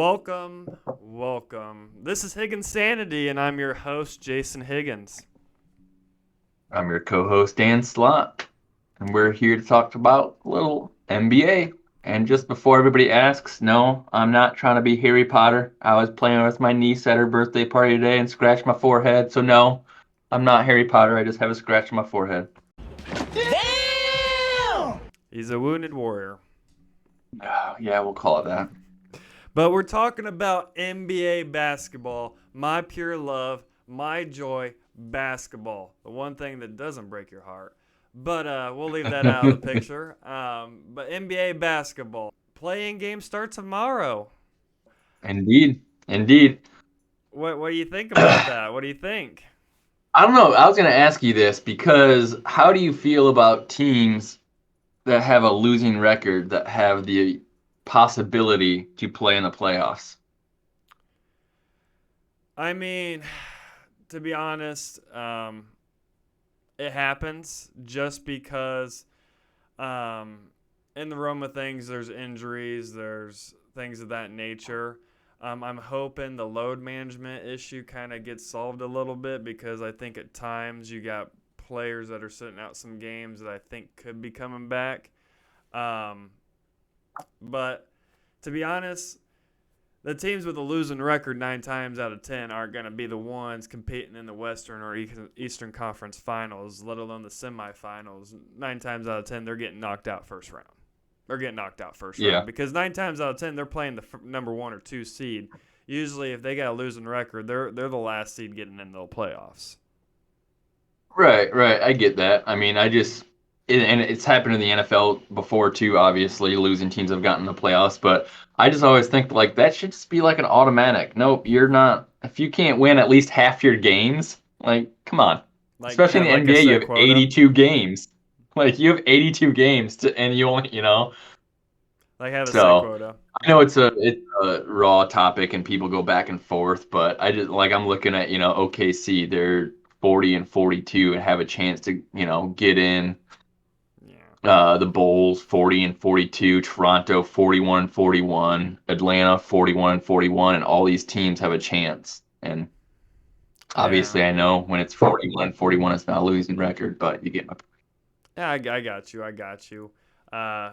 Welcome. This is Higginsanity, and I'm your host, Jason Higgins. I'm your co-host Dan Slott, and we're here to talk about a little NBA. And just before everybody asks, no, I'm not trying to be Harry Potter. I was playing with my niece at her birthday party today and scratched my forehead. So no, I'm not Harry Potter. I just have a scratch on my forehead. Damn! He's a wounded warrior. Yeah, we'll call it that. But we're talking about NBA basketball, my pure love, my joy, basketball. The one thing that doesn't break your heart. But we'll leave that out of the picture. But NBA basketball. Playing game starts tomorrow. Indeed, indeed. What do you think about that? What do you think? I don't know. I was going to ask you this because how do you feel about teams that have a losing record that have the possibility to play in the playoffs? I mean, to be honest, it happens just because in the realm of things, there's injuries, there's things of that nature. I'm hoping the load management issue kind of gets solved a little bit because I think at times you got players that are sitting out some games that I think could be coming back. Um, but to be honest, the teams with a losing record 9 times out of 10 aren't going to be the ones competing in the Western or Eastern Conference Finals, let alone the semifinals. 9 times out of 10, they're getting knocked out first round. They're getting knocked out first round Yeah. because 9 times out of 10, they're playing the number 1 or 2 seed. Usually, if they got a losing record, they're the last seed getting into the playoffs. Right, right. I get that. I mean, and it's happened in the NFL before too, obviously, losing teams have gotten the playoffs, but I just always think like that should just be like an automatic. Nope, you're not. If you can't win at least half your games, like, come on. Like Especially in have the like a NBA, you set have quota. 82 games. Like, you have 82 games and you only. Like have a set So quota. I know it's a raw topic and people go back and forth, but I just like I'm looking at, OKC, they're 40 and 42 and have a chance to, get in. Yeah. The Bulls 40 and 42, Toronto 41 and 41, Atlanta 41 and 41, and all these teams have a chance. And Yeah. obviously I know when it's 41 and 41 it's not a losing record, but you get my. Yeah, I got you. I got you. Uh,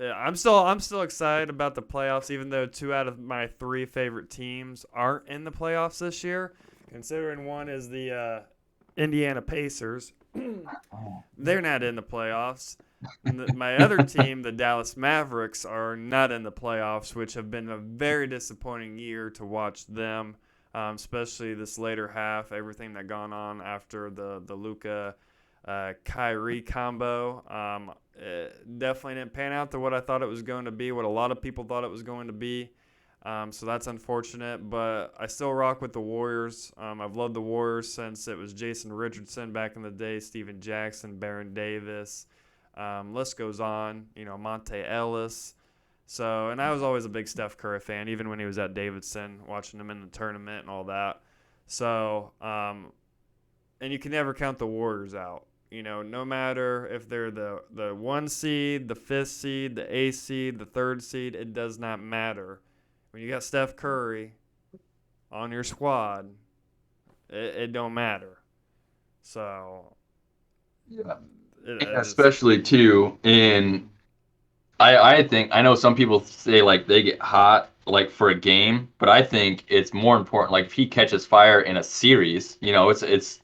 I'm still excited about the playoffs, even though 2 out of my 3 favorite teams aren't in the playoffs this year. Considering one is the Indiana Pacers, they're not in the playoffs. My other team, the Dallas Mavericks, are not in the playoffs, which have been a very disappointing year to watch them, especially this later half. Everything that gone on after the Luka Kyrie combo. It definitely didn't pan out to what I thought it was going to be, what a lot of people thought it was going to be. So that's unfortunate, but I still rock with the Warriors. I've loved the Warriors since it was Jason Richardson back in the day, Steven Jackson, Baron Davis. List goes on, Monte Ellis. So, and I was always a big Steph Curry fan, even when he was at Davidson, watching him in the tournament and all that. So, and you can never count the Warriors out. No matter if they're the 1 seed, the 5th seed, the 8th seed, the 3rd seed, it does not matter. When you got Steph Curry on your squad, it don't matter. So, Yeah. And it just especially too in I think I know some people say like they get hot like for a game, but I think it's more important like if he catches fire in a series, it's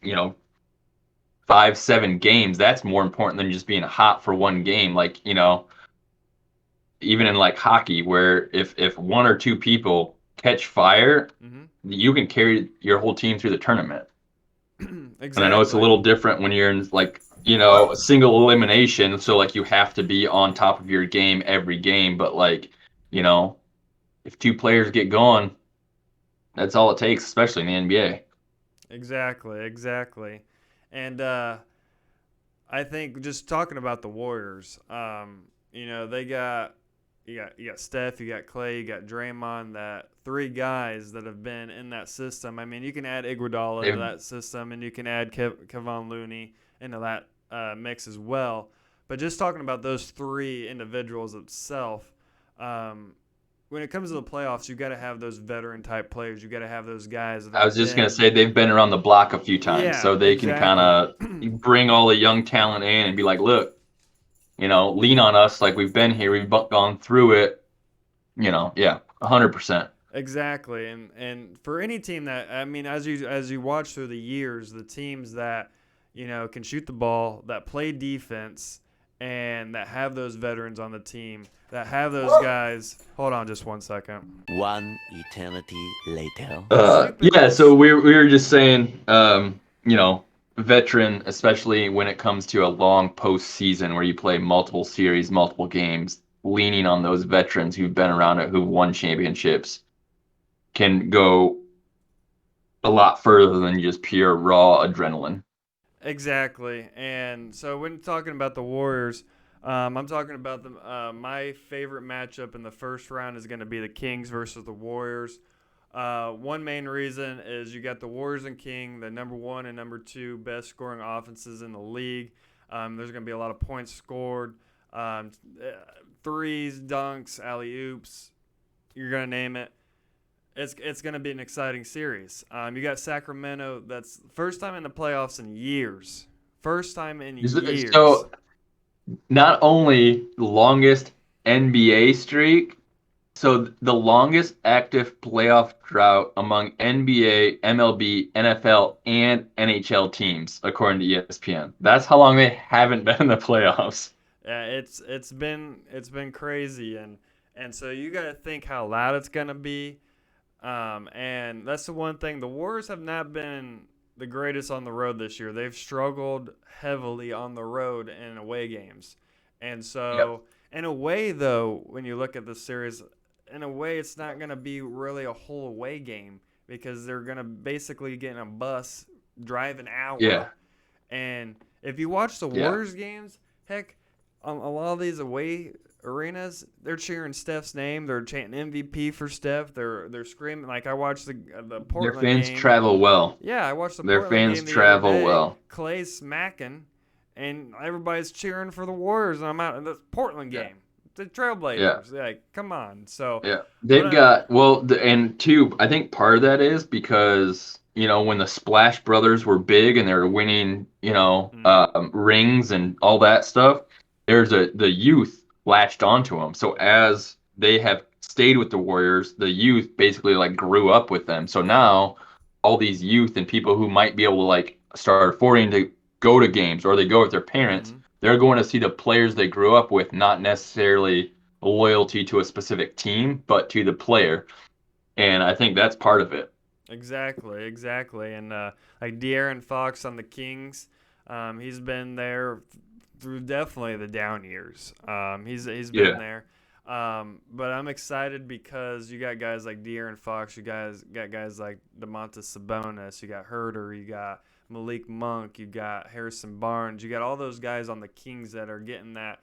5, 7 games, that's more important than just being hot for one game. Like, even in like hockey where if one or two people catch fire, mm-hmm. you can carry your whole team through the tournament. And I know it's a Exactly. little different when you're in like, a single elimination, so like you have to be on top of your game every game, but like, you know, if two players get going, that's all it takes, especially in the NBA. Exactly. And I think just talking about the Warriors, they got you got Steph, you got Clay, you got Draymond, that 3 guys that have been in that system. I mean, you can add Iguodala into They've, that system, and you can add Kevon Looney into that mix as well. But just talking about those 3 individuals itself, um, when it comes to the playoffs, you got to have those veteran type players. You got to have those guys that I have was just gonna been. say they've been around the block a few times, Yeah, so they can kind exactly. of bring all the young talent in and be like, look, lean on us like we've been here, we've gone through it, yeah, 100%. Exactly, and for any team that I mean, as you watch through the years, the teams that can shoot the ball, that play defense, and that have those veterans on the team, that have those guys. Hold on, just 1 second. One eternity later. Stupid Yeah, little. so we were just saying, veteran, especially when it comes to a long postseason where you play multiple series, multiple games, leaning on those veterans who've been around it, who've won championships, can go a lot further than just pure raw adrenaline. Exactly. And so when talking about the Warriors, I'm talking about my favorite matchup in the first round is going to be the Kings versus the Warriors. One main reason is you got the Warriors and King, the number one and number two best scoring offenses in the league. There's going to be a lot of points scored, um, threes, dunks, alley oops. You're going to name it. It's going to be an exciting series. You got Sacramento. That's first time in the playoffs in years. First time in years. So not only the longest NBA streak, so the longest active playoff drought among NBA, MLB, NFL, and NHL teams, according to ESPN. That's how long they haven't been in the playoffs. It's been crazy, and so you got to think how loud it's going to be. And that's the one thing. The Warriors have not been the greatest on the road this year. They've struggled heavily on the road in away games. And Yep. so, in a way, though, when you look at the series, in a way, it's not going to be really a whole away game because they're going to basically get in a bus, drive an Yeah. hour. And if you watch the Yeah. Warriors games, heck, a lot of these away arenas, they're cheering Steph's name. They're chanting MVP for Steph. They're screaming. Like I watched the Their Portland fans game. travel well. Yeah, I watched the Their Portland fans game the other travel day. well. Clay's smacking, and everybody's cheering for the Warriors. And I'm out in the Portland Yeah. game. The Yeah. Trailblazers. Like, come on. So, Yeah. but They've got, well, and two, I think part of that is because, when the Splash Brothers were big and they were winning, rings and all that stuff, the youth latched onto them. So as they have stayed with the Warriors, the youth basically like grew up with them. So now all these youth and people who might be able to like start affording to go to games or they go with their parents, mhm. they're going to see the players they grew up with, not necessarily loyalty to a specific team, but to the player. And I think that's part of it. Exactly. And like De'Aaron Fox on the Kings, he's been there through definitely the down years. He's been Yeah. there. But I'm excited because you got guys like De'Aaron Fox, you guys got guys like DeMontis Sabonis, you got Herter, you got Malik Monk, you got Harrison Barnes, you got all those guys on the Kings that are getting that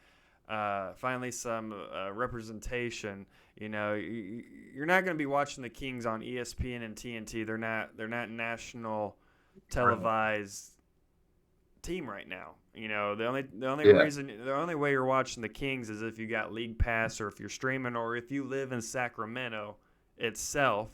finally some representation. You're not going to be watching the Kings on ESPN and TNT. They're not national televised team right now. Yeah. The only way you're watching the Kings is if you got League Pass or if you're streaming or if you live in Sacramento itself.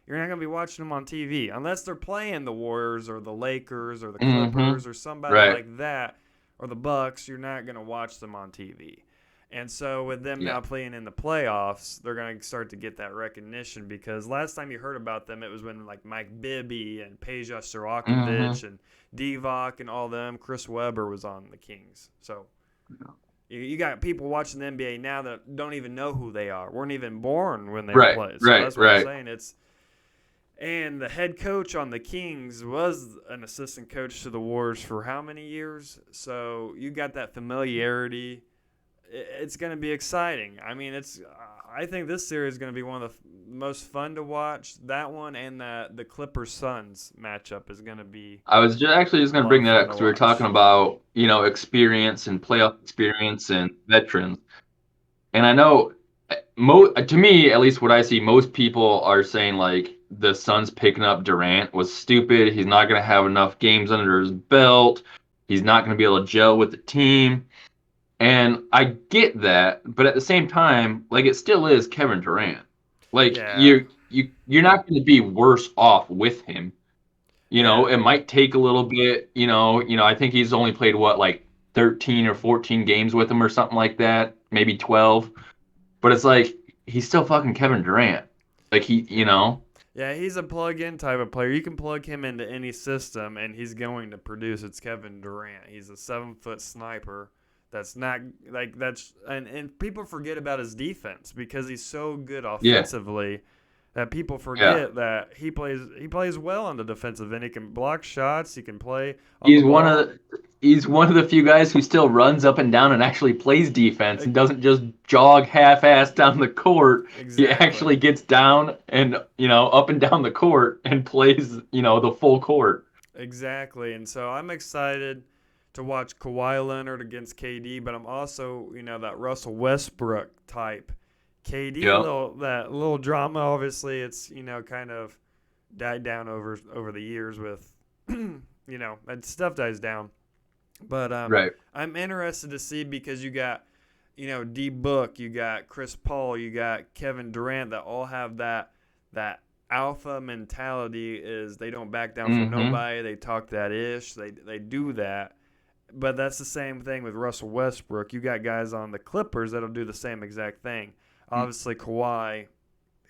You're not going to be watching them on TV unless they're playing the Warriors or the Lakers or the Mm-hmm. Clippers or somebody Right. like that or the Bucks. You're not going to watch them on TV. And so with them Yeah. now playing in the playoffs, they're going to start to get that recognition because last time you heard about them, it was when like Mike Bibby and Peja Mm-hmm. Sirakovic and Divock and all them. Chris Webber was on the Kings. So you got people watching the NBA now that don't even know who they are, weren't even born when they Right. play. So Right. that's what I'm Right. saying. And the head coach on the Kings was an assistant coach to the Warriors for how many years? So you got that familiarity. It's going to be exciting. I mean, I think this series is going to be one of the most fun to watch. That one and the Clippers Suns matchup is going to be I was actually just a going to lot bring of that up fun to because we were talking watch. about, experience and playoff experience and veterans. And I know, to me, at least what I see, most people are saying like the Suns picking up Durant was stupid. He's not going to have enough games under his belt. He's not going to be able to gel with the team. And I get that, but at the same time, like it still is Kevin Durant. Like Yeah. you're not going to be worse off with him. Yeah. It might take a little bit. I think he's only played what like 13 or 14 games with him or something like that, maybe 12. But it's like he's still fucking Kevin Durant. Like Yeah, he's a plug-in type of player. You can plug him into any system, and he's going to produce. It's Kevin Durant. He's a 7-foot sniper. That's not like that's and people forget about his defense because he's so good yeah, offensively that people yeah. forget that he plays well on the defensive end. He can block shots. He can play on the He's one ball. of he's one of the few guys who still runs up and down and actually plays defense E- and doesn't just jog half-ass down the court. He Exactly. actually gets down and up and down the court and plays the full court. Exactly. And so I'm excited to watch Kawhi Leonard against KD, but I'm also, that Russell Westbrook type. KD, Yeah. that little drama, obviously, it's, kind of died down over the years with, and stuff dies down. But Right. I'm interested to see because you got, D Book, you got Chris Paul, you got Kevin Durant that all have that alpha mentality is they don't back down from Mm-hmm. nobody. They talk that ish. They do that. But that's the same thing with Russell Westbrook. You got guys on the Clippers that'll do the same exact thing. Obviously, Kawhi,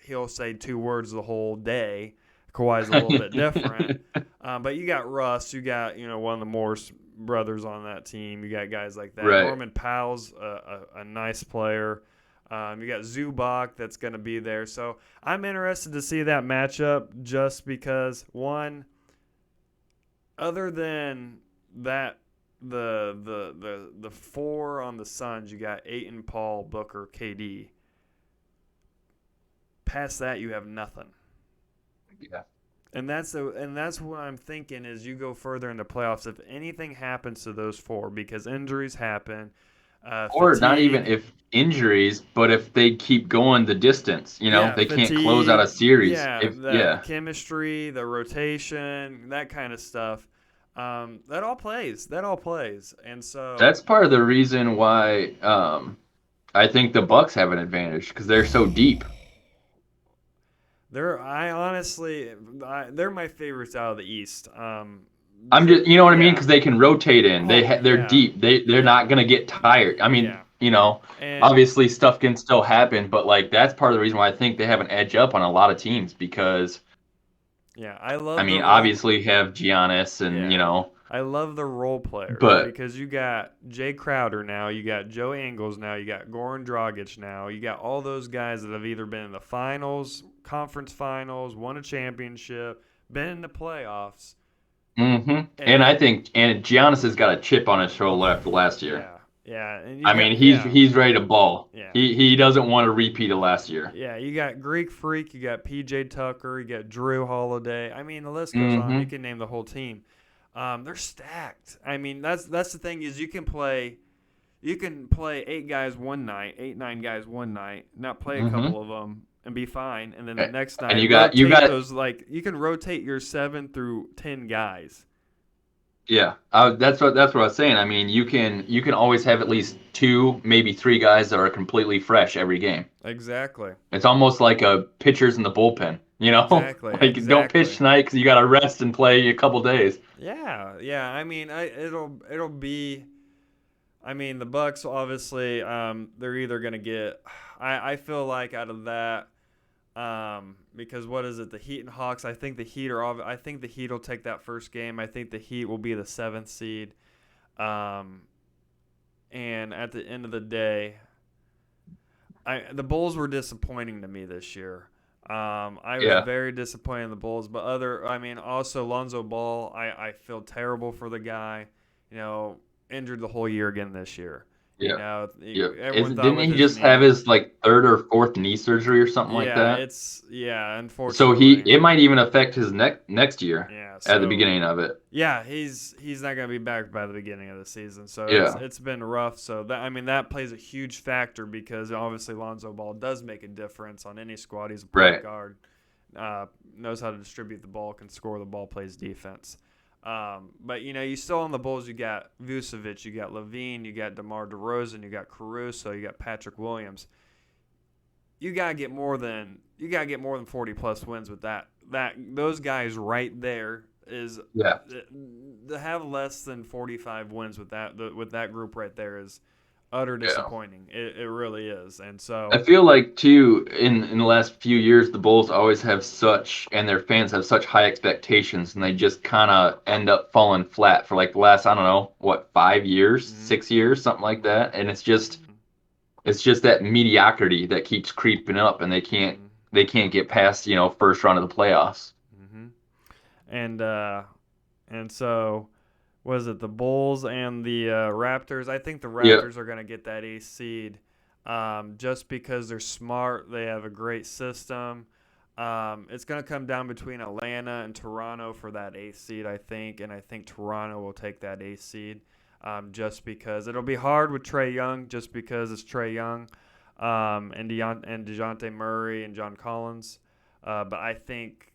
he'll say 2 words the whole day. Kawhi's a little bit different. But you got Russ. You got, one of the Morris brothers on that team. You got guys like that. Right. Norman Powell's a nice player. You got Zubac that's going to be there. So I'm interested to see that matchup just because, one, other than that, the 4 on the Suns, you got Ayton, Paul, Booker, KD. Past that, you have nothing. Yeah. And that's what I'm thinking is you go further in the playoffs if anything happens to those 4 because injuries happen, Or not even fatigue. if injuries, but if they keep going the distance, Yeah, they can't close out a fatigue. series. Yeah, If the yeah, chemistry, the rotation, that kind of stuff. That all plays. That all plays. And so that's part of the reason why I think the Bucks have an advantage because they're so deep. they're my favorites out of the East. I'm just, you know what I mean? Yeah. Because they can rotate in. Oh They're yeah. deep. They're not Yeah. gonna get tired. I mean, Yeah. And obviously stuff can still happen, but like that's part of the reason why I think they have an edge up on a lot of teams because yeah, I I love the mean, role. obviously you have Giannis and Yeah. I love the role players but because you got Jay Crowder now, you got Joe Ingles now, you got Goran Dragic now, you got all those guys that have either been in the finals, conference finals, won a championship, been in the playoffs, and and I then think and Giannis has got a chip on his shoulder after last year. yeah, yeah, and you I mean, got he's ready to ball. yeah, He doesn't want to repeat of last year. yeah, you got Greek Freak, you got PJ Tucker, you got Drew Holiday. I mean, the list goes on. You Mm-hmm. can name the whole team. They're stacked. I mean, that's the thing is you can play 8 guys one night, 8 9 guys one night, not play a Mm-hmm. couple of them and be fine, and then the next And night you got rotate those like you can rotate your 7 through 10 guys. yeah. That's what I was saying. I mean, you can always have at least 2, maybe 3 guys that are completely fresh every game. Exactly. It's almost like a pitchers in the bullpen. Exactly. Like don't pitch Exactly. tonight because you got to rest and play a couple days. Yeah. Yeah. I mean, it'll be. I mean, the Bucks obviously they're either gonna get. I feel like out of that. Because what is it? The Heat and Hawks. I think the Heat are. I think the Heat will take that first game. I think the Heat will be the 7th seed. Um, and at the end of the day, the Bulls were disappointing to me this year. I was Yeah. very disappointed in the Bulls, but also Lonzo Ball. I feel terrible for the guy. Injured the whole year again this year. Yeah. Yeah. Everyone thought Didn't with he his just have knee. his like third or fourth knee surgery or something like Yeah, that? So unfortunately. it might even affect his next year Yeah, at the so beginning of it. yeah, he's not gonna be back by the beginning of the season. So Yeah. it's been rough. So that plays a huge factor because obviously Lonzo Ball does make a difference on any squad. He's a point Right. guard, knows how to distribute the ball, can score the ball, plays defense. But you still on the Bulls. You got Vucevic, you got Levine, you got DeMar DeRozan, you got Caruso, you got Patrick Williams. you gotta get more than 40 plus wins with that. Those guys right there is to have less than 45 wins with that group right there is utter disappointing. It really is. And so I feel like too in the last few years the Bulls always have and their fans have such high expectations, and they just kind of end up falling flat for like the last, I don't know, what, 5 years, 6 years, something like that. And it's just that mediocrity that keeps creeping up, and they can't get past, first round of the playoffs. And so was it the Bulls and the Raptors? I think the Raptors are going to get that ace seed just because they're smart. They have a great system. It's going to come down between Atlanta and Toronto for that ace seed, I think, and I think Toronto will take that ace seed just because it'll be hard with Trae Young, just because it's Trae Young and DeJounte Murray and John Collins. But I think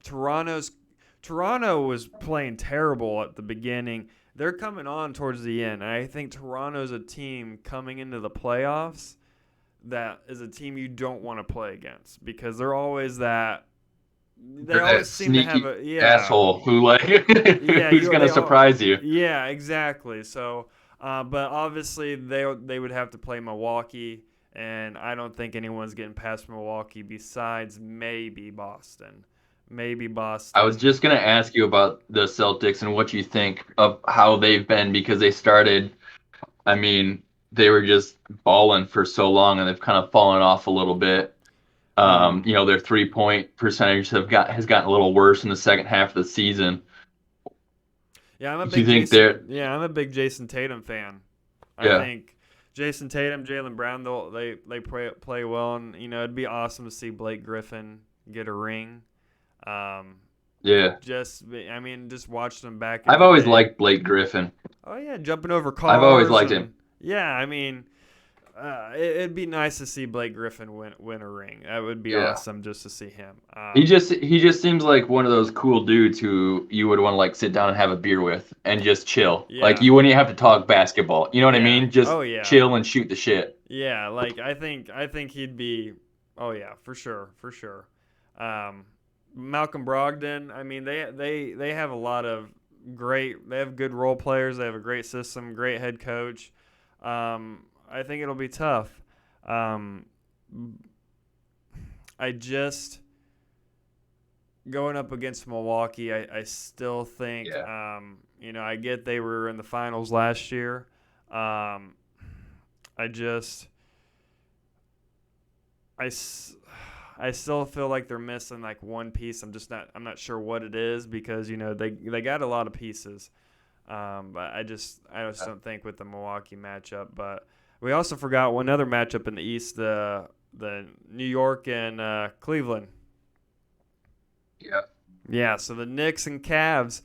Toronto was playing terrible at the beginning. They're coming on towards the end. And I think Toronto's a team coming into the playoffs that is a team you don't want to play against because they're always that. They always seem to have a asshole who who's going to surprise you. Yeah, exactly. So, but obviously they would have to play Milwaukee, and I don't think anyone's getting past Milwaukee besides maybe Boston. I was just going to ask you about the Celtics and what you think of how they've been, because they started, I mean, they were just balling for so long and they've kind of fallen off a little bit. Their 3-point percentage has gotten a little worse in the second half of the season. Yeah, I'm a big Jason Tatum fan. I think Jason Tatum, Jaylen Brown, they play well, and it'd be awesome to see Blake Griffin get a ring. Just watch them back. I've always liked Blake Griffin. Oh yeah, jumping over cars. I've always liked him. Yeah, it'd be nice to see Blake Griffin win a ring. That would be awesome just to see him. He just seems like one of those cool dudes who you would want to like sit down and have a beer with and just chill. Yeah. Like you wouldn't have to talk basketball. You know what I mean? Just chill and shoot the shit. Yeah, like I think he'd be. Oh yeah, for sure. Malcolm Brogdon. I mean, they have a lot of great. They have good role players. They have a great system, great head coach. I think it'll be tough. I just going up against Milwaukee. I still think. I get they were in the finals last year. I still feel like they're missing like one piece. I'm not sure what it is because they got a lot of pieces, but I just don't think with the Milwaukee matchup. But we also forgot one other matchup in the East, the New York and Cleveland. Yeah. Yeah. So the Knicks and Cavs.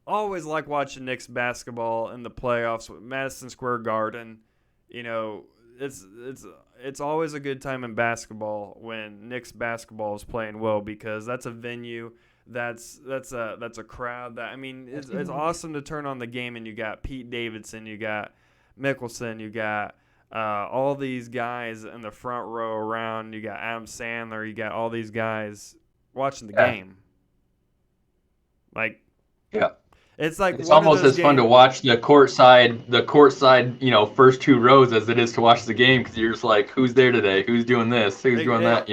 Always like watching Knicks basketball in the playoffs with Madison Square Garden. It's always a good time in basketball when Knicks basketball is playing well because that's a venue, that's a crowd that it's awesome to turn on the game, and you got Pete Davidson, you got Mickelson, you got all these guys in the front row around, you got Adam Sandler, you got all these guys watching the game. It's like it's almost as fun to watch the courtside, first two rows as it is to watch the game, because you're just like, who's there today? Who's doing this? Who's doing that?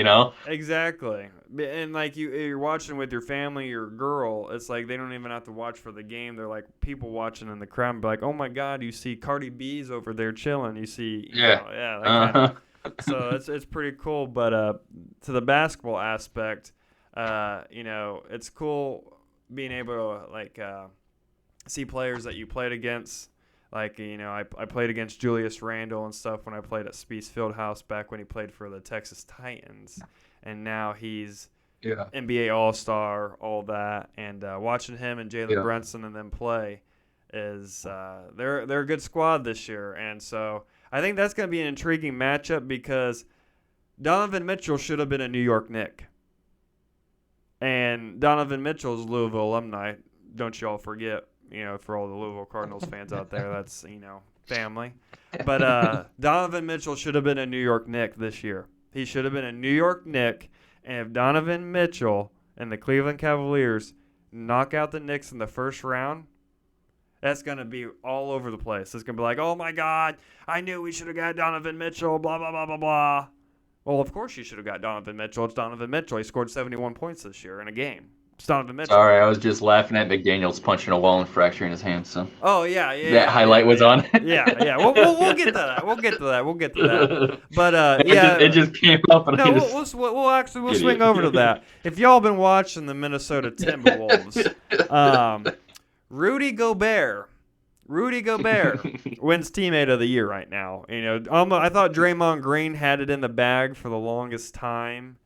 Exactly. And like you're watching with your family, your girl. It's like they don't even have to watch for the game. They're like people watching in the crowd and be like, oh my God, you see Cardi B's over there chilling. You see, So it's pretty cool. But to the basketball aspect, it's cool being able to see players that you played against. I played against Julius Randle and stuff when I played at Spieth Fieldhouse back when he played for the Texas Titans, and now he's NBA All-Star, all that. And watching him and Jalen Brunson and them play is they're a good squad this year, and so I think that's going to be an intriguing matchup because Donovan Mitchell should have been a New York Knick, and Donovan Mitchell's Louisville alumni. Don't you all forget. For all the Louisville Cardinals fans out there, that's, family. But Donovan Mitchell should have been a New York Knick this year. He should have been a New York Knick. And if Donovan Mitchell and the Cleveland Cavaliers knock out the Knicks in the first round, that's going to be all over the place. It's going to be like, oh, my God, I knew we should have got Donovan Mitchell, blah, blah, blah, blah, blah. Well, of course you should have got Donovan Mitchell. It's Donovan Mitchell. He scored 71 points this year in a game. It's Donovan Mitchell. Sorry, I was just laughing at McDaniels punching a wall and fracturing his hand. So. Oh, yeah. That highlight was on. Yeah. We'll get to that. We'll get to that. But, yeah. It just came up. And no, we'll swing over to that. If y'all been watching the Minnesota Timberwolves, Rudy Gobert wins teammate of the year right now. You know, I thought Draymond Green had it in the bag for the longest time.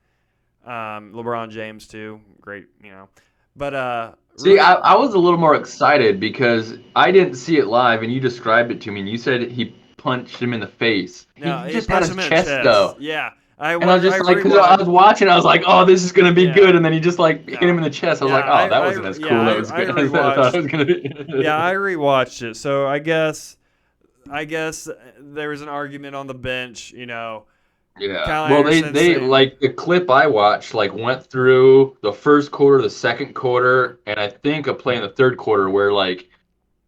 LeBron James too, great, you know. But see, I was a little more excited because I didn't see it live, and you described it to me, and you said he punched him in the face. No, he just had his punched him in chest, the chest though. Yeah. I was just because I was watching, I was like, "Oh, this is gonna be good," and then he just hit him in the chest. I was like, "Oh, that wasn't as cool. That was good as I thought it was gonna be." Yeah, I rewatched it, so I guess there was an argument on the bench, you know. Yeah. Well, they like the clip I watched, went through the first quarter, the second quarter, and I think a play in the third quarter where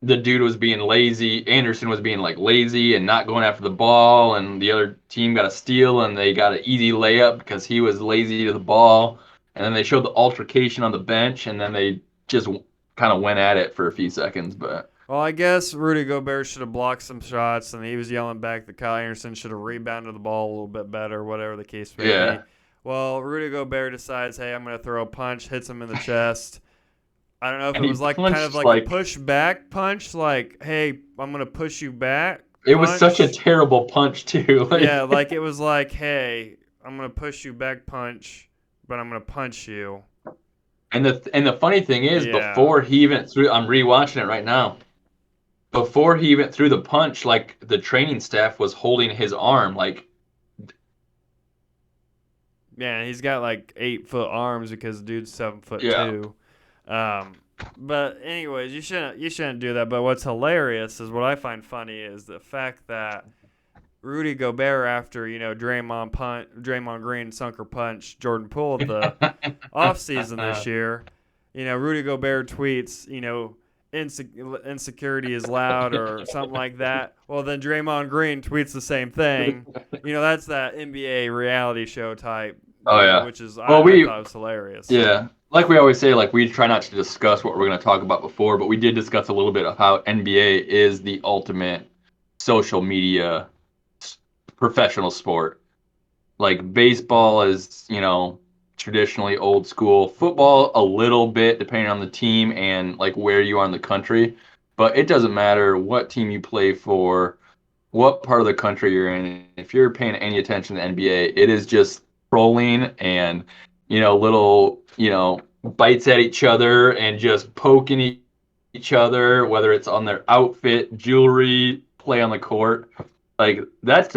the dude was being lazy. Anderson was being lazy and not going after the ball, and the other team got a steal and they got an easy layup because he was lazy to the ball. And then they showed the altercation on the bench, and then they just kind of went at it for a few seconds. But well, I guess Rudy Gobert should have blocked some shots, and he was yelling back that Kyle Anderson should have rebounded the ball a little bit better, whatever the case may be. Well, Rudy Gobert decides, hey, I'm going to throw a punch, hits him in the chest. I don't know if it was kind of a push-back punch, hey, I'm going to push you back. It was such a terrible punch, too. Yeah, it was hey, I'm going to push you back punch, but I'm going to punch you. And the funny thing is, before he even threw, I'm rewatching it right now. Before he even threw the punch, the training staff was holding his arm, Yeah, he's got 8-foot arms because the dude's 7'2". But anyways, you shouldn't do that. But what's hilarious is what I find funny is the fact that Rudy Gobert, after Draymond Green sunker punch Jordan Poole at the offseason this year, Rudy Gobert tweets, insecurity is loud or something like that. Well, then Draymond Green tweets the same thing. That's that NBA reality show type. Oh, yeah. Which is, I thought was hilarious. Yeah. Like we always say, we try not to discuss what we're going to talk about before, but we did discuss a little bit of how NBA is the ultimate social media professional sport. Baseball is, traditionally old school. Football, a little bit, depending on the team and, where you are in the country. But it doesn't matter what team you play for, what part of the country you're in. If you're paying any attention to the NBA, it is just trolling and, little, bites at each other and just poking each other, whether it's on their outfit, jewelry, play on the court. That's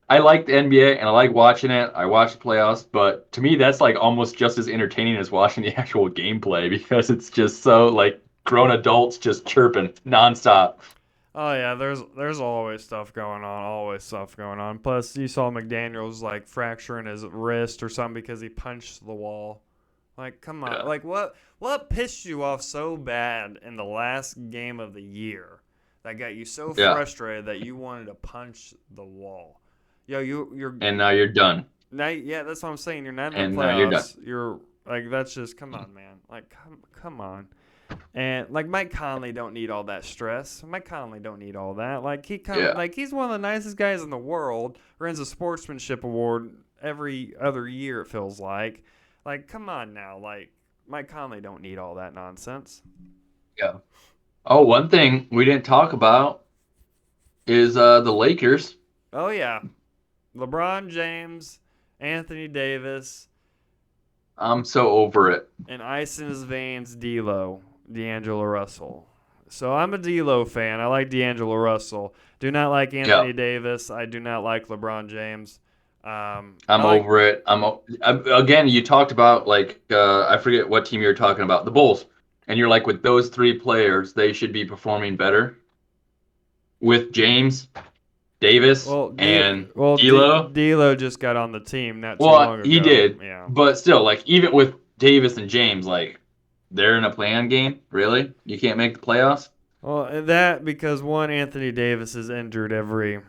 I like the NBA and I like watching it. I watch the playoffs, but to me that's almost just as entertaining as watching the actual gameplay because it's just so grown adults just chirping nonstop. Oh yeah, there's always stuff going on. Plus, you saw McDaniels fracturing his wrist or something because he punched the wall. Come on, what pissed you off so bad in the last game of the year that got you so frustrated that you wanted to punch the wall? Yo, you're and now you're done. Now, yeah, that's what I'm saying. You're not in and the playoffs. Now you're done. You're that's just come on, man. Come on. And Mike Conley don't need all that stress. Mike Conley don't need all that. He's one of the nicest guys in the world. Wins a sportsmanship award every other year. It feels like. Come on now. Mike Conley don't need all that nonsense. Yeah. Oh, one thing we didn't talk about is the Lakers. Oh yeah, LeBron James, Anthony Davis. I'm so over it. And ice in his veins, D'Angelo Russell. So I'm a D'Lo fan. I like D'Angelo Russell. Do not like Anthony Davis. I do not like LeBron James. I'm over it. Again, you talked about I forget what team you were talking about, the Bulls, and you're with those three players, they should be performing better. with James, Davis, and D'Lo. D'Lo just got on the team not too Well, long ago. he did, Yeah. but still, like even with Davis and James, like they're in a play-in game. Really, you can't make the playoffs. Well, and that because one Anthony Davis is injured every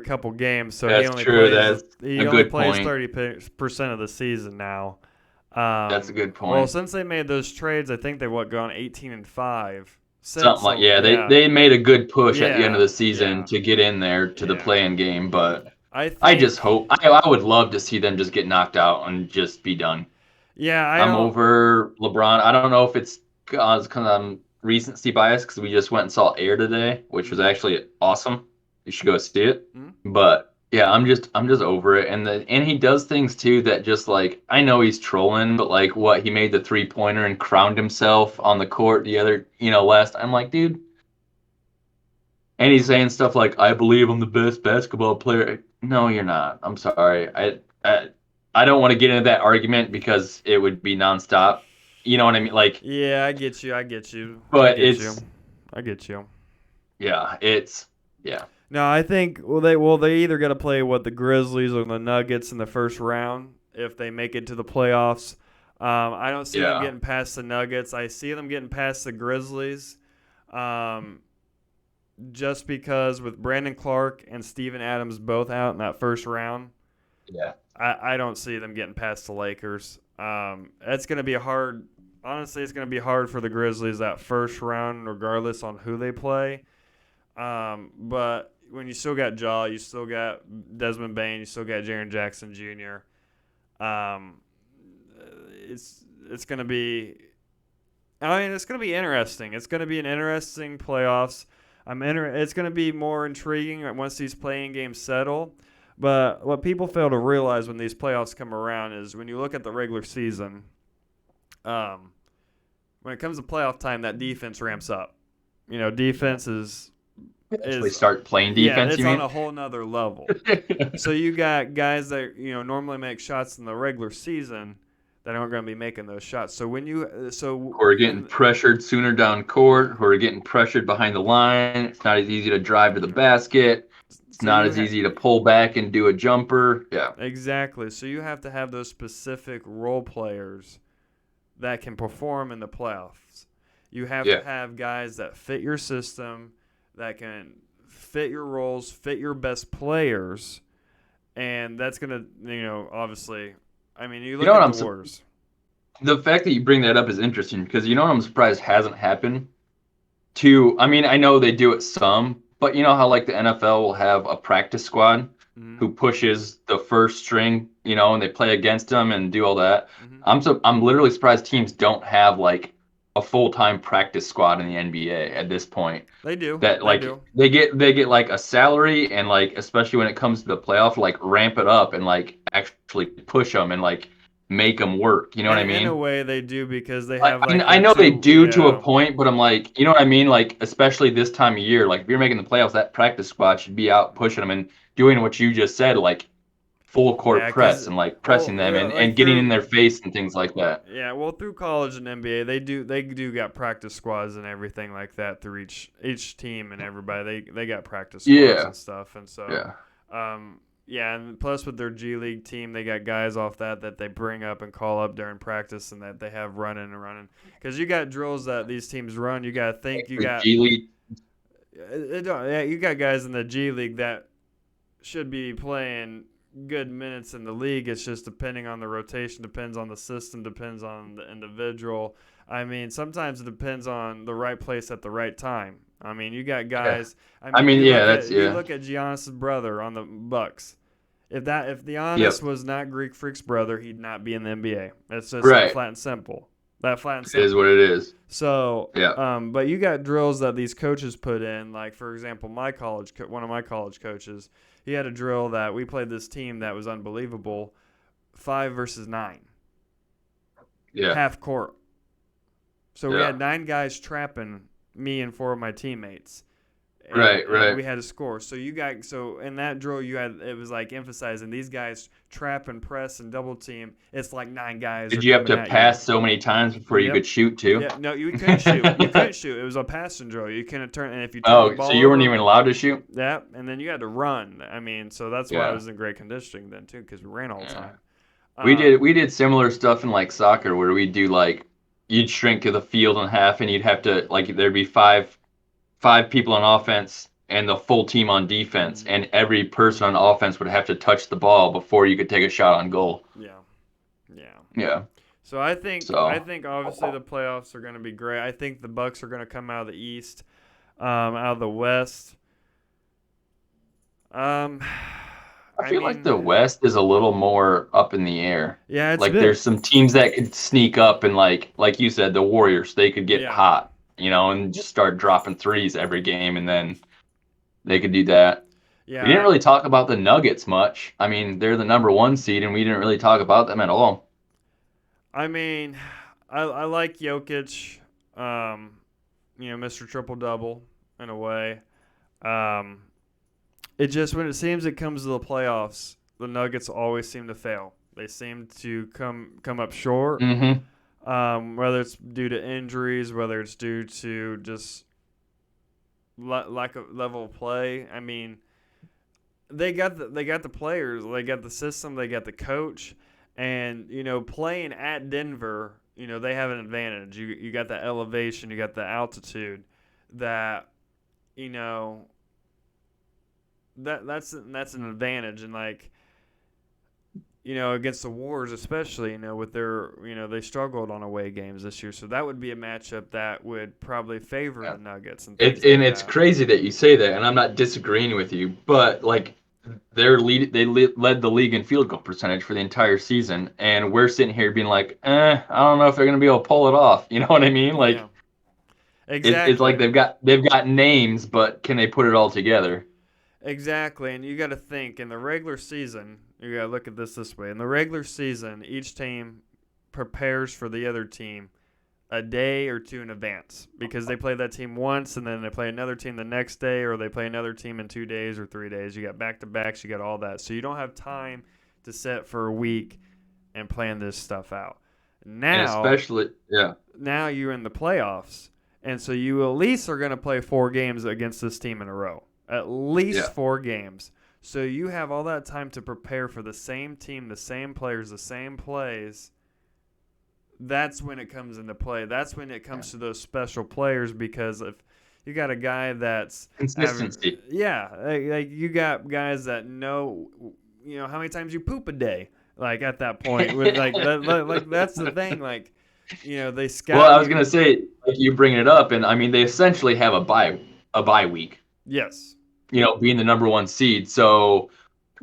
couple games, so That's true. That's he a only good plays point. 30% of the season now. That's a good Well, point. since they made those trades, I think they've gone 18-5. Something like they made a good push at the end of the season to get in there to the play-in game, but I just hope I would love to see them just get knocked out and just be done. Yeah, I'm over LeBron. I don't know if it's because I'm recency bias because we just went and saw Air today, which was actually awesome. You should go see it. But yeah, I'm just over it. And he does things too that just like I know he's trolling, but like what he made the 3-pointer and crowned himself on the court the other last. I'm like, dude. And he's saying stuff like, "I believe I'm the best basketball player." No, you're not. I'm sorry. I don't want to get into that argument because it would be nonstop. You know what I mean? Like, yeah, I get you. but I get you. yeah, yeah. No, I think they either got to play the Grizzlies or the Nuggets in the first round if they make it to the playoffs. I don't see them getting past the Nuggets. I see them getting past the Grizzlies, just because with Brandon Clark and Steven Adams both out in that first round. Yeah. I don't see them getting past the Lakers. It's going to be hard. Honestly, it's going to be hard for the Grizzlies that first round, regardless on who they play. But when you still got Ja, you still got Desmond Bain, you still got Jaren Jackson Jr. It's going to be. I mean, it's going to be interesting. It's going to be an interesting playoffs. It's going to be more intriguing once these playing games settle. But what people fail to realize when these playoffs come around is when you look at the regular season, when it comes to playoff time, that defense ramps up. Defense is start playing defense. Yeah, it's you mean? on a whole nother level. So you got guys that normally make shots in the regular season that aren't going to be making those shots. So who are getting pressured sooner down court, who are getting pressured behind the line. It's not as easy to drive to the basket. It's not as easy to pull back and do a jumper. Yeah. Exactly. So you have to have those specific role players that can perform in the playoffs. You have to have guys that fit your system, that can fit your roles, fit your best players, and that's going to, obviously, I mean, you look at the Warriors. The fact that you bring that up is interesting because what I'm surprised hasn't happened I mean, I know they do it some, but you know how like the NFL will have a practice squad who pushes the first string, and they play against them and do all that. I'm literally surprised teams don't have like a full-time practice squad in the NBA at this point. They do. They get like a salary and like especially when it comes to the playoff, like ramp it up and like actually push them and like make them work. You know what I mean? In a way, they do because they have. I know they do to a point, but I'm like, you know what I mean? Like especially this time of year, like if you're making the playoffs, that practice squad should be out pushing them and doing what you just said, like full court press and like pressing them and getting in their face and things like that. Yeah, well, through college and NBA, they do got practice squads and everything like that through each team and everybody. They got practice squads and stuff, and so and plus with their G League team, they got guys off that they bring up and call up during practice and that they have running. Because you got drills that these teams run. You got to think you got G League. You got guys in the G League that should be playing good minutes in the league. It's just depending on the rotation, depends on the system, depends on the individual. I mean, sometimes it depends on the right place at the right time. I mean, you got guys. You look at Giannis' brother on the Bucks. If Giannis was not Greek Freak's brother, he'd not be in the NBA. That's just flat and simple. It is what it is. So, but you got drills that these coaches put in. Like for example, one of my college coaches, he had a drill that we played this team that was unbelievable, 5 versus 9. Yeah. Half court. So we had 9 guys trapping me and 4 of my teammates. Right. we had to score. So in that drill it was like emphasizing these guys trap and press and double team. It's like 9 guys are Did you have coming to at pass you. so many times before you Yep. could shoot too? Yeah, no, you couldn't shoot. You couldn't shoot. It was a passing drill. You couldn't turn, and if you turned the Oh, ball so you weren't over, even allowed to shoot? yeah, and then you had to run. I mean, so that's why I Yeah. was in great conditioning then too, because we ran all the Yeah. time. We did similar stuff in like soccer where we'd do like you'd shrink the field in half and you'd have to like there'd be five people on offense and the full team on defense, and every person on offense would have to touch the ball before you could take a shot on goal. Yeah, yeah. Yeah. So I think So obviously the playoffs are going to be great. I think the Bucks are going to come out of the East, out of the West. I feel like the West is a little more up in the air. Yeah, it's like there's some teams that could sneak up and like you said, the Warriors, they could get hot, and just start dropping threes every game, and then they could do that. Yeah, We didn't really talk about the Nuggets much. I mean, they're the number 1 seed, and we didn't really talk about them at all. I mean, I like Jokic, Mr. Triple Double in a way. It just when it seems it comes to the playoffs, the Nuggets always seem to fail. They seem to come up short. Mm-hmm. Whether it's due to injuries, whether it's due to just lack of level of play. I mean, they got the players, they got the system, they got the coach, and playing at Denver, they have an advantage. You got the elevation, you got the altitude, that that's an advantage, and against the Warriors especially, with their, they struggled on away games this year, so that would be a matchup that would probably favor the Nuggets. And it's crazy that you say that, and I'm not disagreeing with you, but like they led the league in field goal percentage for the entire season, and we're sitting here being like, I don't know if they're gonna be able to pull it off. You know what I mean? Like, yeah. Exactly. It's like they've got names, but can they put it all together? Exactly, and you got to think in the regular season. You got to look at this way. In the regular season, each team prepares for the other team a day or two in advance, because they play that team once and then they play another team the next day, or they play another team in 2 days or 3 days. You got back-to-backs, you got all that. So you don't have time to set for a week and plan this stuff out. Now, now you're in the playoffs, and so you at least are going to play 4 games against this team in a row. At least 4 games. So you have all that time to prepare for the same team, the same players, the same plays. That's when it comes into play. That's when it comes to those special players, because if you got a guy that's consistency. Like you got guys that know how many times you poop a day. Like at that point, with like that's the thing. Like they scout. Well, I was gonna say, like, you bring it up, and I mean they essentially have a bye week. Yes. Being the number 1 seed. So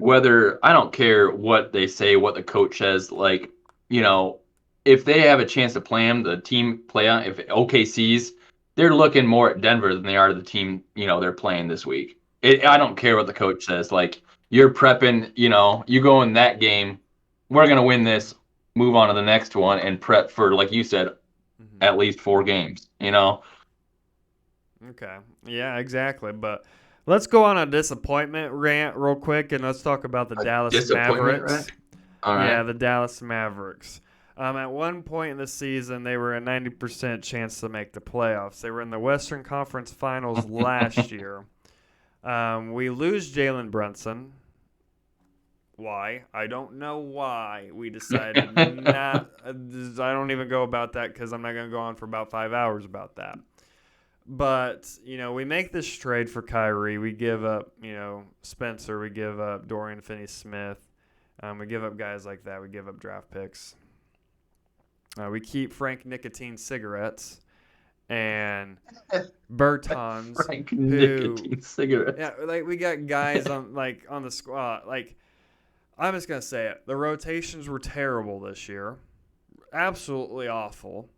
I don't care what they say, what the coach says, like, if they have a chance to play them, the team play on, if OKC's, they're looking more at Denver than they are to the team, they're playing this week. I don't care what the coach says. Like, you're prepping, you go in that game, we're going to win this, move on to the next one, and prep for, like you said, at least 4 games, Okay. Yeah, exactly. But let's go on a disappointment rant real quick, and let's talk about the Dallas Mavericks. Rant? All right. Yeah, the Dallas Mavericks. At one point in the season, they were a 90% chance to make the playoffs. They were in the Western Conference Finals last year. We lose Jalen Brunson. Why? I don't know why we decided not. I don't even go about that, because I'm not going to go on for about 5 hours about that. But, we make this trade for Kyrie. We give up, Spencer. We give up Dorian Finney-Smith. We give up guys like that. We give up draft picks. We keep Frank Nicotine cigarettes and Bertans. Frank Nicotine cigarettes. Yeah, like we got guys on the squad. Like, I'm just gonna say it. The rotations were terrible this year. Absolutely awful.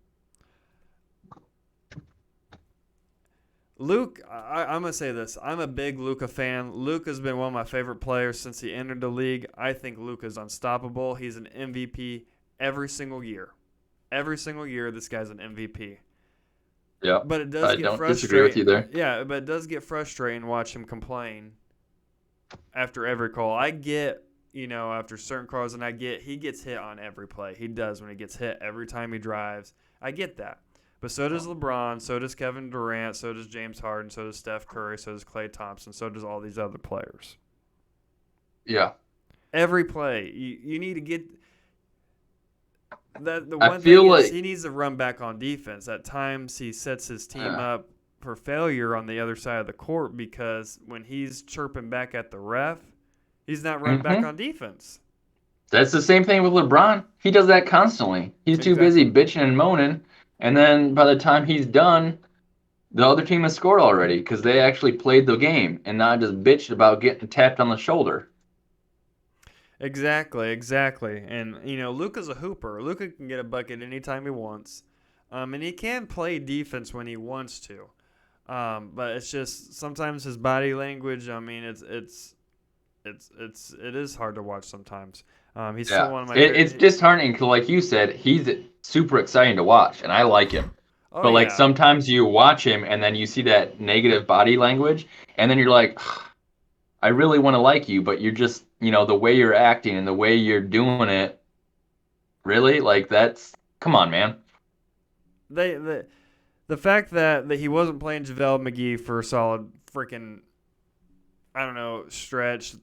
Luke, I'm going to say this. I'm a big Luka fan. Luka's been one of my favorite players since he entered the league. I think Luka's unstoppable. He's an MVP every single year. Every single year, this guy's an MVP. Yeah, But it does I get don't disagree with you frustrating. there. Yeah, but it does get frustrating to watch him complain after every call. I get, after certain calls, and I get he gets hit on every play. He does when he gets hit every time he drives. I get that. But so does LeBron, so does Kevin Durant, so does James Harden, so does Steph Curry, so does Klay Thompson, so does all these other players. Yeah. Every play, you need to get that. The I one feel thing is like he needs to run back on defense. At times, he sets his team uh, up for failure on the other side of the court because when he's chirping back at the ref, he's not running back mhm. on defense. That's the same thing with LeBron. He does that constantly. He's too busy Exactly. bitching and moaning, and then by the time he's done, the other team has scored already because they actually played the game and not just bitched about getting tapped on the shoulder. Exactly. And, Luka's a hooper. Luka can get a bucket anytime he wants. And he can play defense when he wants to. But it's just sometimes his body language, I mean, it is hard to watch sometimes. He's still Yeah, one of my it's favorite. disheartening because, like you said, he's super exciting to watch, and I like him. Oh, But like yeah. sometimes you watch him and then you see that negative body language, and then you're like, I really want to like you, but you're just, the way you're acting and the way you're doing it, really, like that's, come on, man. The fact that he wasn't playing JaVale McGee for a solid freaking, I don't know, stretch,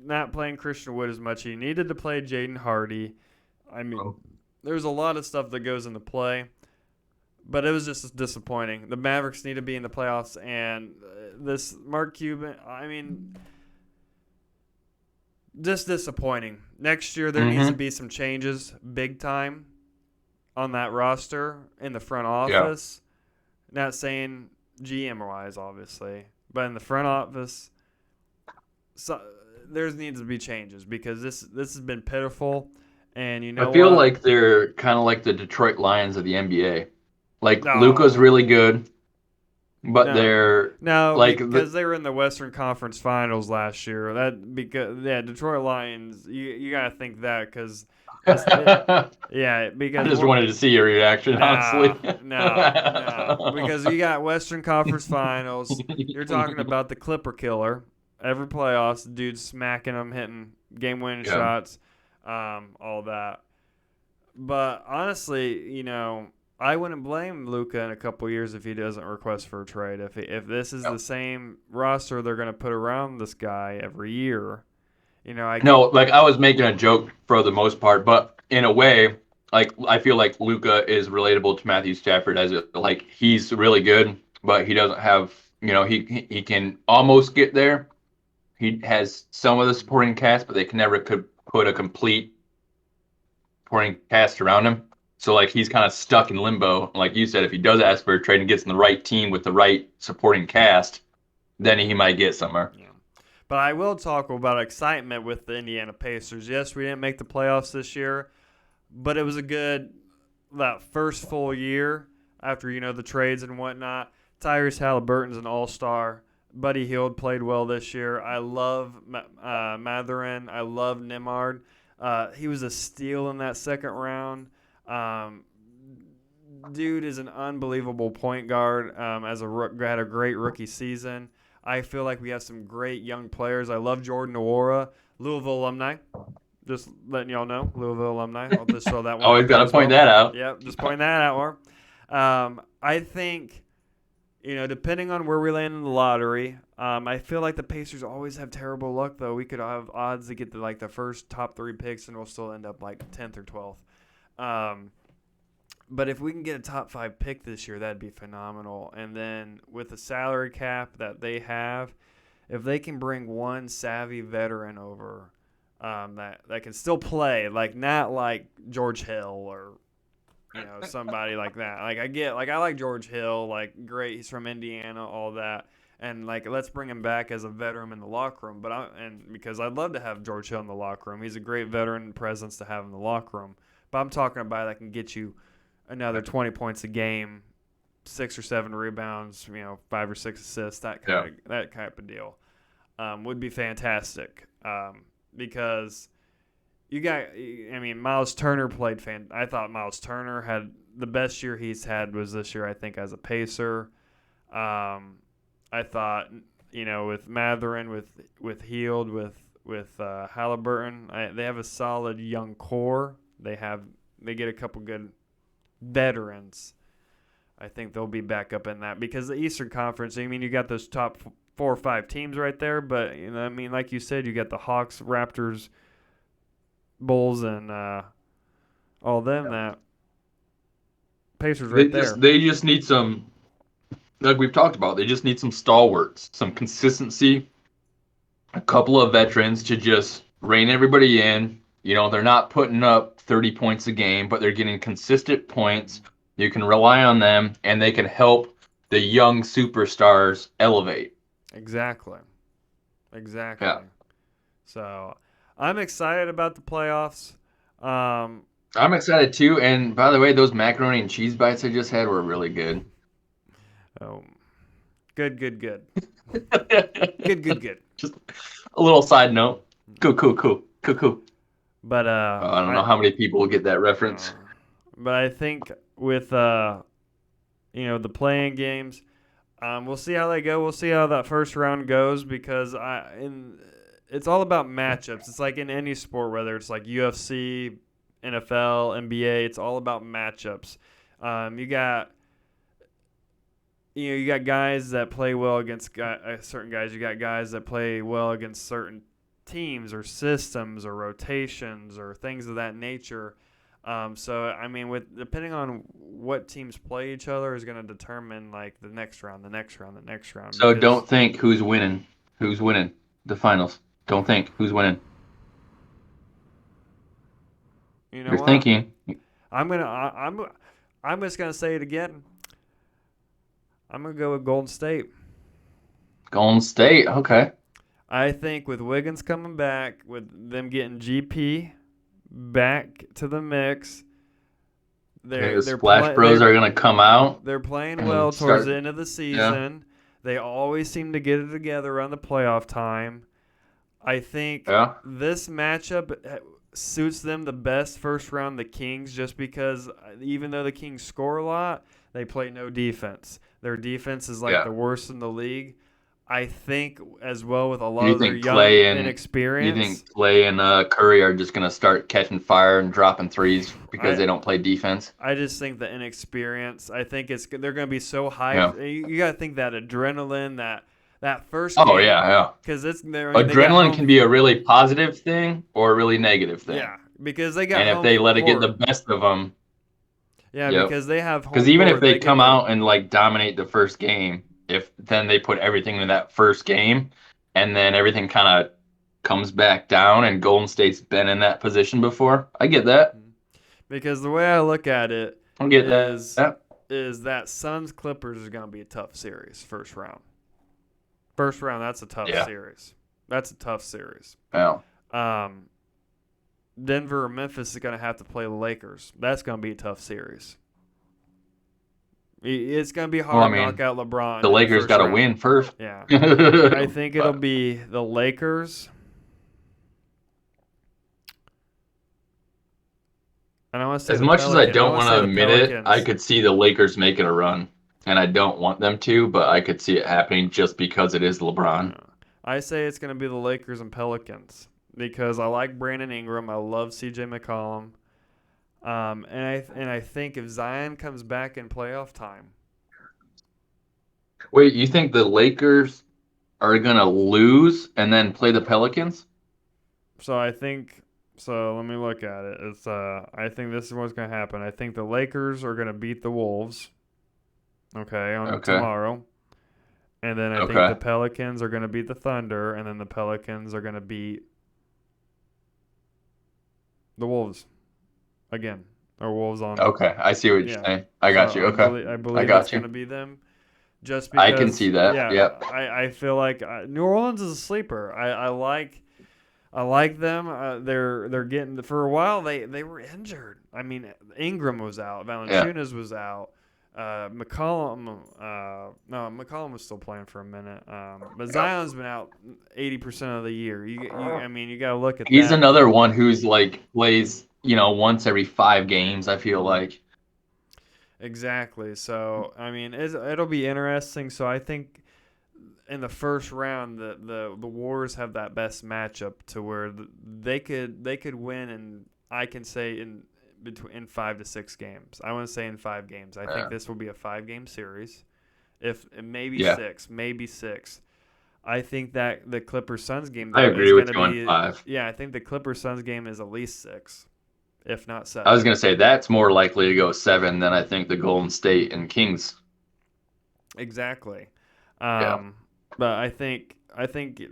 not playing Christian Wood as much. He needed to play Jaden Hardy. I mean, there's a lot of stuff that goes into play, but it was just disappointing. The Mavericks need to be in the playoffs, and this Mark Cuban, I mean, just disappointing. Next year, there needs to Mm-hmm. be some changes, big time, on that roster in the front Yeah. office. Not saying GM wise, obviously, but in the front office, so there needs to be changes because this has been pitiful. And you I know feel what? like they're kind of like the Detroit Lions of the NBA. Like Luca's No, really good, but no, they're no, like the because they were in the Western Conference Finals last year. That because Detroit Lions. You gotta think that because that's I yeah because just wanted to see your reaction, nah, honestly. because you got Western Conference Finals. You're talking about the Clipper killer. Every playoffs, the dude's smacking them, hitting game-winning Yeah. shots, all that. But honestly, I wouldn't blame Luka in a couple years if he doesn't request for a trade. If this is the same roster they're going to put around this guy every year, I No, get like I was making a joke for the most part, but in a way, like I feel like Luca is relatable to Matthew Stafford as like he's really good, but he doesn't have, he can almost get there. He has some of the supporting cast, but they can never could put a complete supporting cast around him. So like he's kind of stuck in limbo. Like you said, if he does ask for a trade and gets in the right team with the right supporting cast, then he might get somewhere. yeah. But I will talk about excitement with the Indiana Pacers. Yes, we didn't make the playoffs this year, but it was a good that first full year after the trades and whatnot. Tyrese Halliburton's an all-star. Buddy Hield played well this year. I love Matherin. I love Nimard. He was a steal in that second round. Um, Dude is an unbelievable point guard. Had a great rookie season. I feel like we have some great young players. I love Jordan Nwora, Louisville alumni. Just letting y'all know, Louisville alumni. I'll just throw that one Always out there got to as point well. that out. Yep, just point that out more. I think, depending on where we land in the lottery, I feel like the Pacers always have terrible luck, though. We could have odds to get to, the first top 3 picks, and we'll still end up, 10th or 12th. But if we can get a top 5 pick this year, that'd be phenomenal. And then with the salary cap that they have, if they can bring one savvy veteran over that can still play, not like George Hill or somebody like that. I like George Hill, great, he's from Indiana, all that. And let's bring him back as a veteran in the locker room. Because I'd love to have George Hill in the locker room. He's a great veteran presence to have in the locker room. But I'm talking about that can get you another 20 points a game, 6 or 7 rebounds, 5 or 6 assists, that kind of deal, would be fantastic. Because Miles Turner played I thought Miles Turner had the best year he's had was this year, I think, as a Pacer. I thought, with Matherin, with Heald, with Halliburton, they have a solid young core. They get a couple good veterans. I think they'll be back up in that because the Eastern Conference. I mean, you got those top 4 or 5 teams right there, but like you said, you got the Hawks, Raptors, Bulls, and all them. That Pacers right there. They just need some, like we've talked about. They just need some stalwarts, some consistency, a couple of veterans to just rein everybody in. They're not putting up 30 points a game, but they're getting consistent points. You can rely on them, and they can help the young superstars elevate. Exactly. Yeah. So I'm excited about the playoffs. I'm excited too. And by the way, those macaroni and cheese bites I just had were really good. Oh, good. Good. Just a little side note. Cool. But I don't know how many people will get that reference. But I think with the playing games, we'll see how they go. We'll see how that first round goes because it's all about matchups. It's like in any sport, whether it's like UFC, NFL, NBA. It's all about matchups. You got guys that play well against certain guys. You got guys that play well against certain teams or systems or rotations or things of that nature. So I mean, depending on what teams play each other is going to determine like the next round. So don't think who's winning the finals. Don't think who's winning. You're thinking. I'm just gonna say it again. I'm gonna go with Golden State. Golden State, okay. I think with Wiggins coming back, with them getting GP back to the mix, the Splash Bros are gonna come out. They're playing well towards the end of the season. Yeah. They always seem to get it together around the playoff time. I think this matchup suits them the best first round, the Kings, just because even though the Kings score a lot, they play no defense. Their defense is like the worst in the league. I think as well with a lot of their young inexperience. You think Clay and Curry are just going to start catching fire and dropping threes because they don't play defense? I just think the inexperience. I think they're going to be so hyped. Yeah. You got to think that adrenaline, that first game. Oh, yeah. Because adrenaline can be a really positive thing or a really negative thing. Yeah, because they got and if they let it get the best of them. Yeah, because they have home because even if they come out and like dominate the first game, if then they put everything in that first game and then everything kind of comes back down and Golden State's been in that position before. I get that. Because the way I look at it is that Suns Clippers is going to be a tough series first round. First round, that's a tough series. That's a tough series. Yeah. Denver or Memphis is going to have to play the Lakers. That's going to be a tough series. It's going to be hard to knock out LeBron. The Lakers got to win first. Yeah. I think it'll be the Lakers. And I want to say as much as I don't want to admit it, I could see the Lakers making a run. And I don't want them to, but I could see it happening just because it is LeBron. Yeah. I say it's going to be the Lakers and Pelicans because I like Brandon Ingram. I love C.J. McCollum. And I think if Zion comes back in playoff time. Wait, you think the Lakers are going to lose and then play the Pelicans? So let me look at it. I think this is what's going to happen. I think the Lakers are going to beat the Wolves. Tomorrow. And then I think the Pelicans are going to beat the Thunder, and then the Pelicans are going to beat the Wolves again. Or Wolves on. Okay, I see what you're saying. I got you. Okay. I believe it's going to be them. Just because, I can see that. Yeah. I feel like New Orleans is a sleeper. I like them. They're getting, for a while they were injured. I mean, Ingram was out. Valanciunas was out. McCollum was still playing for a minute. But Zion's been out 80% of the year. You got to look at He's another one who's like plays, once every 5 games, I feel like. Exactly. So I mean, it'll be interesting. So I think in the first round, the Warriors have that best matchup to where they could win, and I can say in 5 to 6 games. I want to say in 5 games. I think Yeah. this will be a 5 game series. If maybe Yeah. six, maybe six. I think that the Clippers Suns game I though is agree going with to you on be 5. yeah. I think the Clippers Suns game is at least 6, if not I was 7. going to say that's more likely to go 7 than I think the Golden State and Kings. Exactly. Yeah. But I think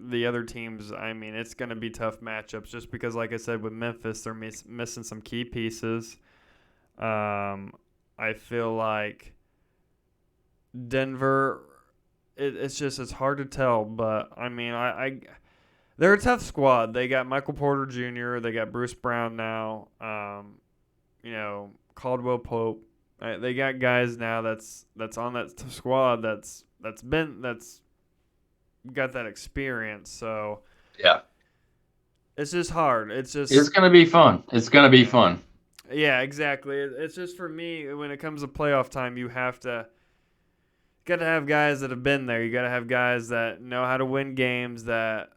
the other teams. I mean, it's going to be tough matchups just because, like I said, with Memphis, they're missing some key pieces. I feel like Denver. It's hard to tell, but I mean, they're a tough squad. They got Michael Porter Jr. They got Bruce Brown now. Caldwell Pope. They got guys now that's on that squad that's got that experience. So Yeah. it's just hard. It's It's just going to be fun. It's going to be yeah, fun. yeah, exactly. It's just for me when it comes to playoff time, you got to have guys that have been there. You got to have guys that know how to win games. That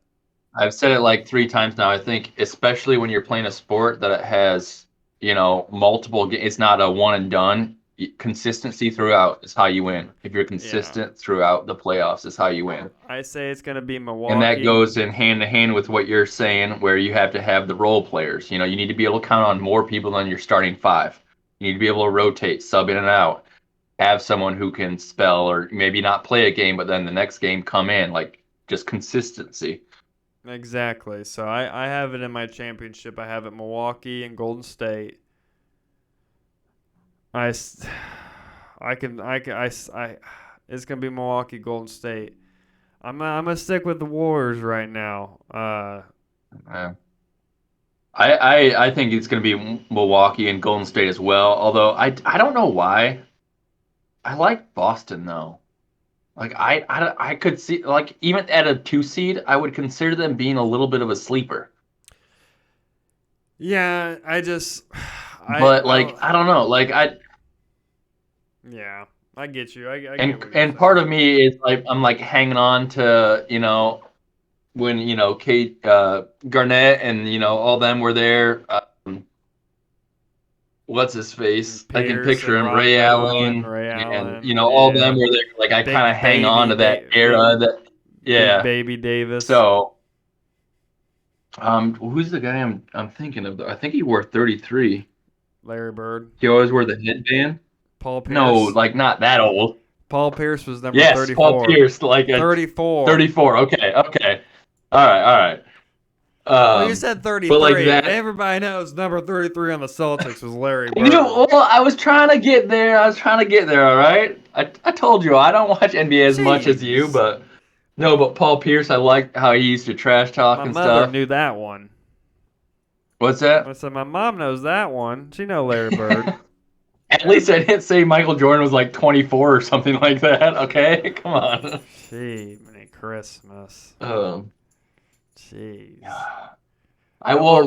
I've said it like 3 times now. I think, especially when you're playing a sport that it has, multiple. It's not a one and done. Consistency throughout is how you win. If you're yeah, consistent throughout the playoffs, is how you win. I say it's gonna be And that Milwaukee. goes in hand to hand with what you're saying, where you have to have the role players. You need to be able to count on more people than your starting 5. You need to be able to rotate, sub in and out, have someone who can spell or maybe not play a game, but then the next game come in. Like just consistency. Exactly. So I have it in my championship. I have it Milwaukee and Golden State. I, s- it's gonna be Milwaukee Golden State. I'm gonna stick with the Warriors right now. Yeah. I think it's going to be Milwaukee and Golden State as well. Although I don't know why. I like Boston though. Like I could see like even at a 2 seed, I would consider them being a little bit of a sleeper. Yeah, But like I don't know. Like I yeah, I get you. I get and what you're and part saying. of me is like I'm like hanging on to when Kate Garnett and all them were there. What's his face? I can Pierce picture and him, Ray Rondo and Allen, Ray and Allen. all them Yeah, were there. Like I kind of big hang on baby, to that era. That big yeah. baby Davis, So who's the guy I'm thinking of? I think he wore 33. Larry Bird, He always wore the headband. Paul No, Pierce. like not that old. Paul Pierce was number Yes, Paul 34. Pierce, like a 34. 34. Okay, okay. All right, all right. Well, you said But like 33. that. Everybody knows number 33 on the Celtics was Larry Bird. Well, I was trying to get there. I was trying to get there. All right. I told you I don't watch NBA as much as you, Jeez. but no. But Paul Pierce, I liked how he used to trash talk My and mother stuff. knew that one. What's I that? said, my mom knows that one. She know Larry Bird. At least I didn't say Michael Jordan was like 24 or something like that. Okay, come on. Gee, many Christmas. Um, Jeez.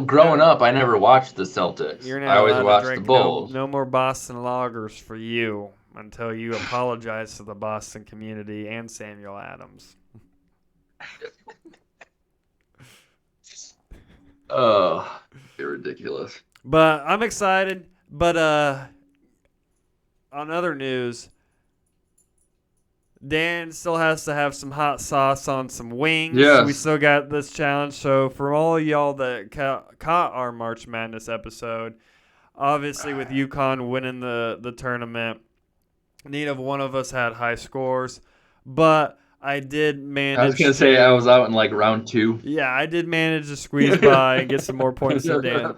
growing up, I never watched the Celtics. You're I not always allowed to watched the drink Bulls. no more Boston lagers for you until you apologize to the Boston community and Samuel Adams. Oh, they're ridiculous. But I'm excited. But on other news, Dan still has to have some hot sauce on some wings. Yes. We still got this challenge. So for all of y'all that caught our March Madness episode, obviously with UConn winning the tournament, neither of one of us had high scores, but I did manage. I was gonna say I was out in like round 2. Yeah, I did manage to squeeze by and get some more points than Dan.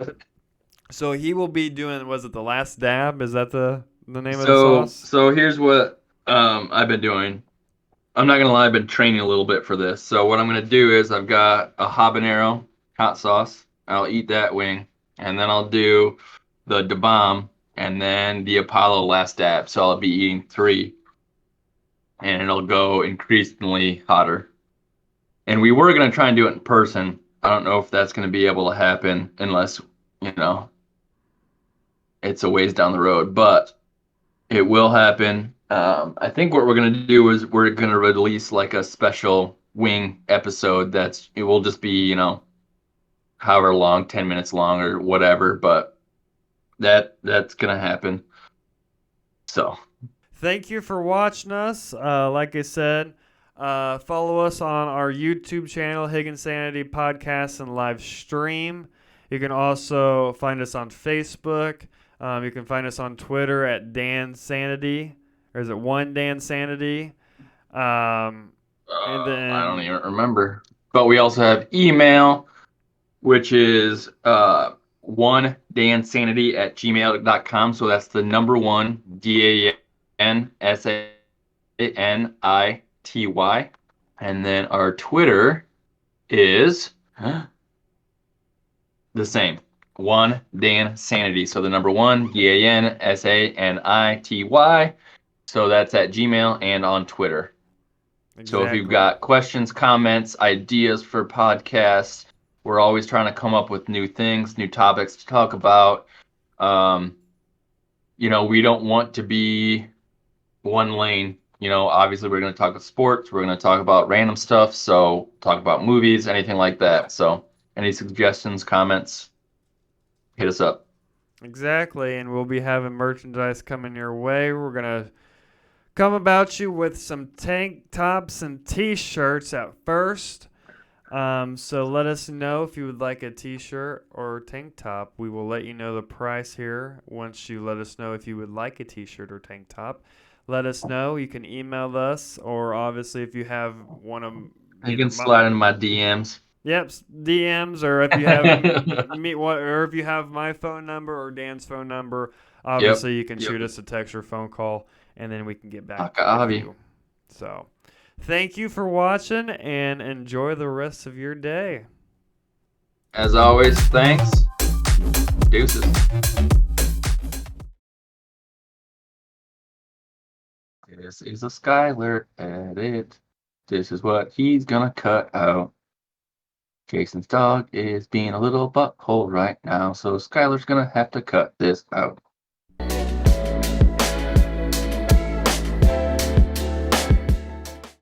So he will be doing. Was it the last dab? Is that the name of the sauce? So here's what I've been doing. I'm not gonna lie, I've been training a little bit for this. So what I'm gonna do is I've got a habanero hot sauce. I'll eat that wing, and then I'll do the Da Bomb, and then the Apollo last dab. So I'll be eating 3, and it'll go increasingly hotter. And we were gonna try and do it in person. I don't know if that's gonna be able to happen unless it's a ways down the road. But It will happen. I think what we're gonna do is we're gonna release like a special wing episode. It will just be, however long, 10 minutes long or whatever, but that's gonna happen. So Thank you for watching us. Like I said, follow us on our YouTube channel, Higginsanity Podcast and live stream. You can also find us on Facebook. You can find us on Twitter at Dan Sanity, or is it one Dan Sanity? And I don't then even remember. But we also have email, which is one dansanity@gmail.com. So that's the number one DANSANITY. And then our Twitter is the same. One Dan Sanity. So the number one DANSANITY. So that's at Gmail and on Twitter. So if you've exactly. got questions, comments, ideas for podcasts, we're always trying to come up with new things, new topics to talk about. We don't want to be one lane. Obviously we're going to talk about sports, we're going to talk about random stuff, so talk about movies, anything like that. So any suggestions, comments, hit us up. Exactly, and we'll be having merchandise coming your way. We're gonna come about you with some tank tops and t-shirts at first. So let us know if you would like a t-shirt or tank top. We will let you know the price here once you let us know if you would like a t-shirt or tank top. Let us know. You can email us, or obviously if you have one of You can slide in my DMs. Yep, DMs, or if you have or if you have my phone number or Dan's phone number, obviously you can shoot us a text or phone call, and then we can get back with you. So, thank you for watching, and enjoy the rest of your day. As always, thanks. Deuces. This is a Skylar edit. This is what he's gonna cut out. Jason's dog is being a little butthole right now, so Skylar's gonna have to cut this out.